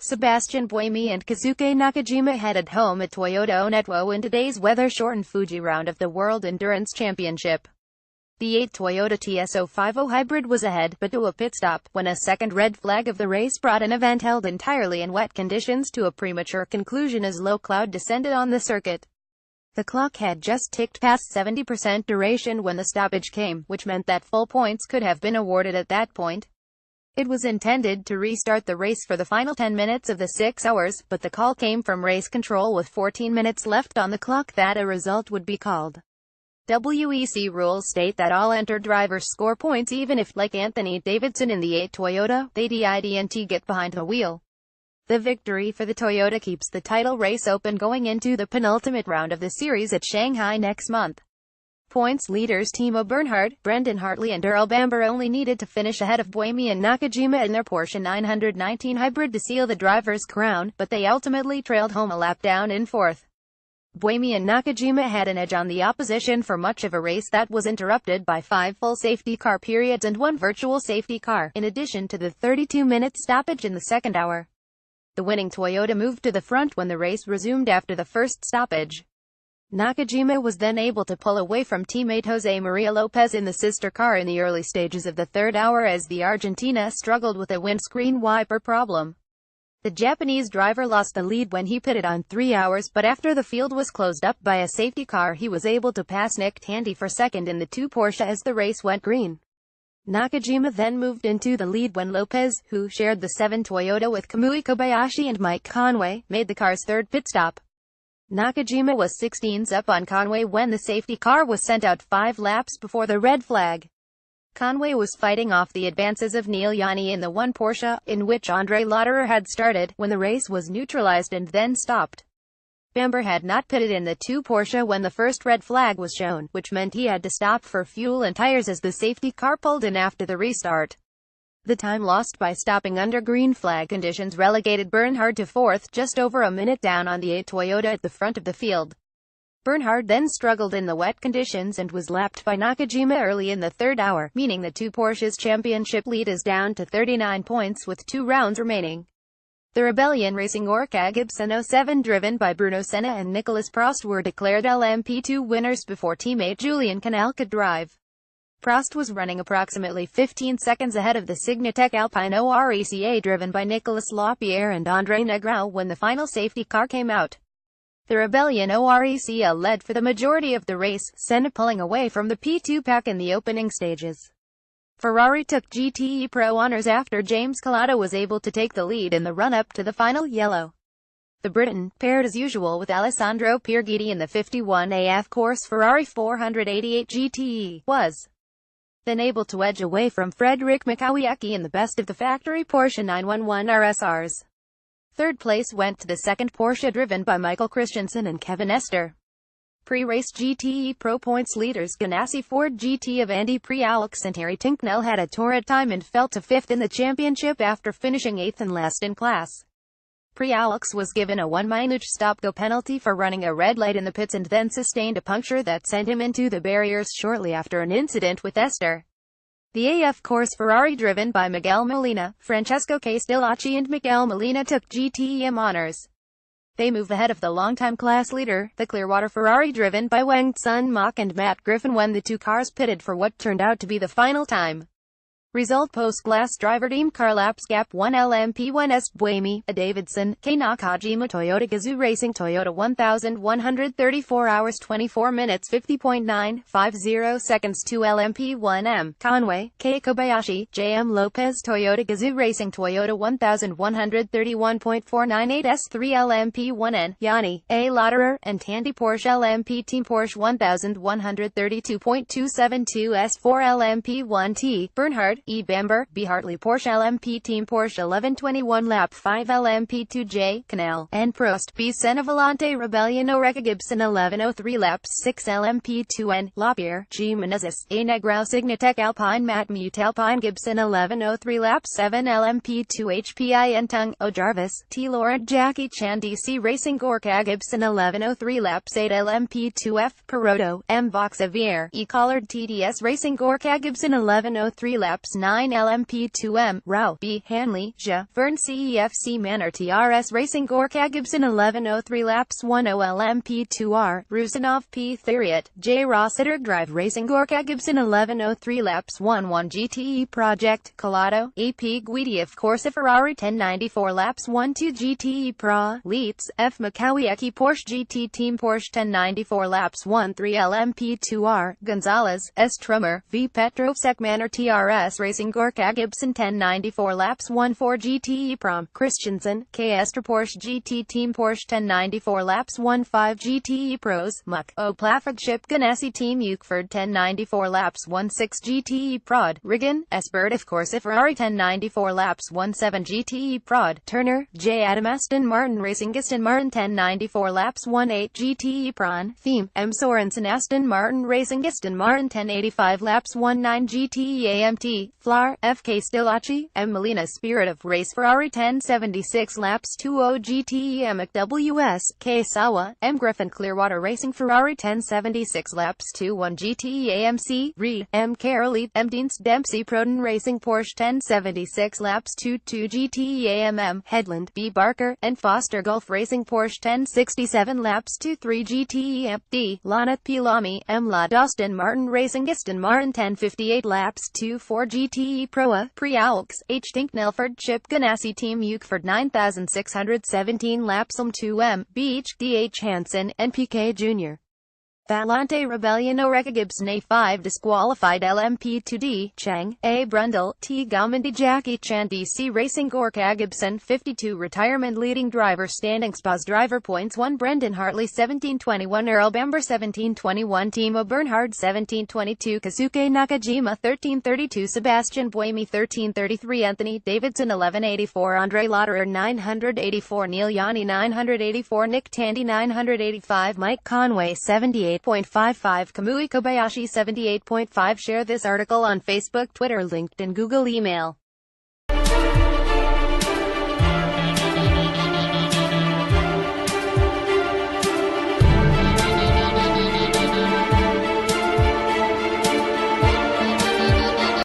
Sebastien Buemi and Kazuki Nakajima headed home at Toyota Onetwo in today's weather-shortened Fuji round of the World Endurance Championship. The 8 Toyota TS050 hybrid was ahead, but to a pit stop, when a second red flag of the race brought an event held entirely in wet conditions to a premature conclusion as low cloud descended on the circuit. The clock had just ticked past 70% duration when the stoppage came, which meant that full points could have been awarded at that point. It was intended to restart the race for the final 10 minutes of the 6 hours, but the call came from race control with 14 minutes left on the clock that a result would be called. WEC rules state that all entered drivers score points even if, like Anthony Davidson in the 8 Toyota, they didn't get behind the wheel. The victory for the Toyota keeps the title race open going into the penultimate round of the series at Shanghai next month. Points leaders Timo Bernhard, Brendan Hartley and Earl Bamber only needed to finish ahead of Buemi and Nakajima in their Porsche 919 hybrid to seal the driver's crown, but they ultimately trailed home a lap down in fourth. Buemi and Nakajima had an edge on the opposition for much of a race that was interrupted by 5 full safety car periods and 1 virtual safety car, in addition to the 32-minute stoppage in the second hour. The winning Toyota moved to the front when the race resumed after the first stoppage. Nakajima was then able to pull away from teammate Jose Maria Lopez in the sister car in the early stages of the third hour as the Argentina struggled with a windscreen wiper problem. The Japanese driver lost the lead when he pitted on 3 hours, but after the field was closed up by a safety car he was able to pass Nick Tandy for second in the 2 Porsche as the race went green. Nakajima then moved into the lead when Lopez, who shared the 7 Toyota with Kamui Kobayashi and Mike Conway, made the car's third pit stop. Nakajima was 16s up on Conway when the safety car was sent out 5 laps before the red flag. Conway was fighting off the advances of Neil Yanni in the 1 Porsche, in which Andre Lauderer had started, when the race was neutralized and then stopped. Bamber had not pitted in the 2 Porsche when the first red flag was shown, which meant he had to stop for fuel and tires as the safety car pulled in after the restart. The time lost by stopping under green flag conditions relegated Bernhard to 4th, just over a minute down on the 8 Toyota at the front of the field. Bernhard then struggled in the wet conditions and was lapped by Nakajima early in the third hour, meaning the 2 Porsche's championship lead is down to 39 points with 2 rounds remaining. The Rebellion Racing Orca Gibson 07 driven by Bruno Senna and Nicolas Prost were declared LMP2 winners before teammate Julien Canal could drive. Prost was running approximately 15 seconds ahead of the Signatech Alpine ORECA driven by Nicolas Lapierre and André Negrão when the final safety car came out. The Rebellion ORECA led for the majority of the race, Senna pulling away from the P2 pack in the opening stages. Ferrari took GTE Pro honors after James Calado was able to take the lead in the run-up to the final yellow. The Briton, paired as usual with Alessandro Pierguidi in the 51AF course Ferrari 488 GTE, was then able to edge away from Frederic Mikawiecki in the best of the factory Porsche 911 RSRs. Third place went to the second Porsche driven by Michael Christensen and Kevin Estre. Pre-race GTE Pro points leaders Ganassi Ford GT of Andy Pre-Alex and Harry Tinknell had a torrid time and fell to 5th in the championship after finishing 8th and last in class. Pre-Alex was given a 1-minute stop-go penalty for running a red light in the pits and then sustained a puncture that sent him into the barriers shortly after an incident with Estre. The AF course Ferrari driven by Miguel Molina, Francesco Castellacci and Miguel Molina took GTEM honors. They move ahead of the longtime class leader, the Clearwater Ferrari driven by Wang Sun Mok and Matt Griffin when the 2 cars pitted for what turned out to be the final time. Result post-glass driver team car laps gap 1 LMP1S Buemi, a Davidson, K Nakajima Toyota Gazoo Racing Toyota 1134 hours 24 minutes 50.950 seconds 2 LMP1M, Conway, K Kobayashi, JM Lopez Toyota Gazoo Racing Toyota 1131.498 S3 LMP1N, Yanni, A Lauderer, and Tandy Porsche LMP Team Porsche 1132.272 S4 LMP1T, Bernhard, E. Bamber, B. Hartley Porsche LMP Team Porsche 1121 lap 5 LMP2J, Canal, and Prost, B. Senna Volante Rebellion Oreca Gibson 1103 lap 6 LMP2N, Lapierre, G. Menezes, A. Negrão Signatech Alpine Matt Mute Alpine Gibson 1103 lap 7 LMP2 HPIN Tung, O. Jarvis, T. Laurent Jackie Chan DC Racing Gorka Gibson 1103 laps 8 LMP2F, Peroto, M. Vox Xavier, E. Collard TDS Racing Gorka Gibson 1103 laps 9 LMP2M, Rao, B. Hanley, Zha, Vern CEFC Manor TRS Racing Gorka Gibson 1103 laps 10 LMP2R, Rusanov P. Theriot, J. Rossiter Drive Racing Gorka Gibson 1103 laps 11 GTE Project, Colado, AP Guidioff Corsa Ferrari 1094 laps 12 GTE Pro, Leeds, F. Makawiecki Porsche GT Team Porsche 1094 laps 13 LMP2R, Gonzalez, S. Trummer, V. Petrovsek Manor TRS Racing Gorka Gibson 1094 laps 14 GTE Prom, Christensen, K. Esther Porsche GT Team Porsche 1094 laps 15 GTE Pros, Muck, O. Flagship Ganassi Team Ukeford 1094 laps 16 GTE Prod, Riggin, S. Bertiff Corsa Ferrari 1094 laps 17 GTE Prod, Turner, J. Adam Aston Martin Racing Aston Martin 1094 laps 18 GTE Prawn, Theme, M. Sorensen Aston Martin Racing Aston Martin 1085 laps 19 GTE AMT, Flar, FK Stilachi, M. Molina Spirit of Race Ferrari 1076 laps 20 GTE Amic WS, K. Sawa, M. Griffin Clearwater Racing Ferrari 1076 laps 21 GTE AMC, Reed, M. Carolee, M. Deans Dempsey Proton Racing Porsche 1076 laps 22 GTE AMM, Headland, B. Barker, and Foster Gulf Racing Porsche 1067 laps 23 GTE AMP, D. Lana P. Lamy, M. Ladd Aston Martin Racing Aston Martin 1058 laps 24 GTE Proa, Pre-Alks, H. Dink Nelford Chip Ganassi Team Ukeford 9617 laps 2M, Beach, D. H. Hansen, and PK Jr. Valente Rebellion Oreca Gibson A5 disqualified LMP2D, Chang, A. Brundle, T. Gaumendi Jackie Chan DC Racing Gorka Gibson 52 retirement leading driver standings Paz driver points 1 Brendan Hartley 1721 Earl Bamber 1721 Timo Bernhard 1722 Kazuki Nakajima 1332 Sebastien Buemi 1333 Anthony Davidson 1184 Andre Lauderer 984 Neil Yanni 984 Nick Tandy 985 Mike Conway 78.55 Kamui Kobayashi 78.5 Share this article on Facebook, Twitter, LinkedIn, Google, email